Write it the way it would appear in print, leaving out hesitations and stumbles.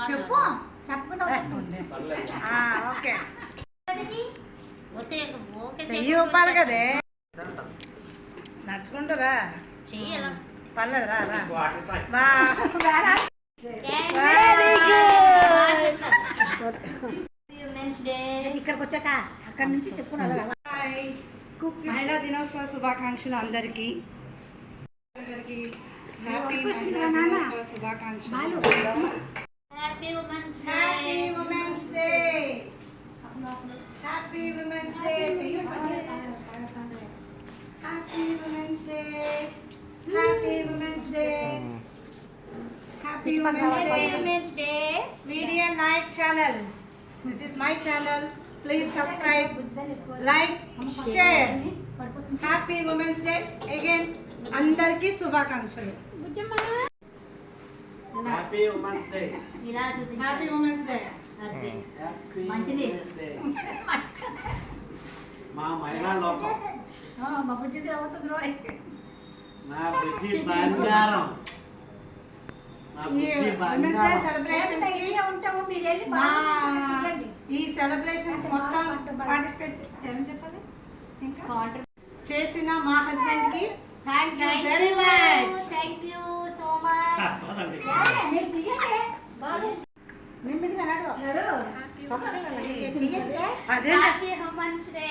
చెప్పు చెప్పకుండా ఓకే ఊపాలి కదే నడుచుకుంటారా పర్లేదు రా ఇక్కడికి వచ్చాక అక్కడి నుంచి చెప్పుకున్నా మహిళా దినోత్సవ శుభాకాంక్షలు అందరికీ హ్యాపీ మహిళా దినోత్సవ శుభాకాంక్షలు happy women's day happy women's day happy women's day happy women's day happy women's day media night channel this is my channel please subscribe like share happy women's day again అందరికీ శుభాకాంక్షలు happy women's day happy women's day మంచిది మా మహిళా లోకం మా బుజ్జి అవుతుంది రోయ్ నా బుద్ధి బంగారం ఈ సెలబ్రేషన్స్ మొత్తం పార్టిసిపేట్ చేసిన మా హస్బెండ్ కి thank you very much thank you so much నెమ్మదిగా నడు అదే హ్యాపీ ఉమెన్స్ డే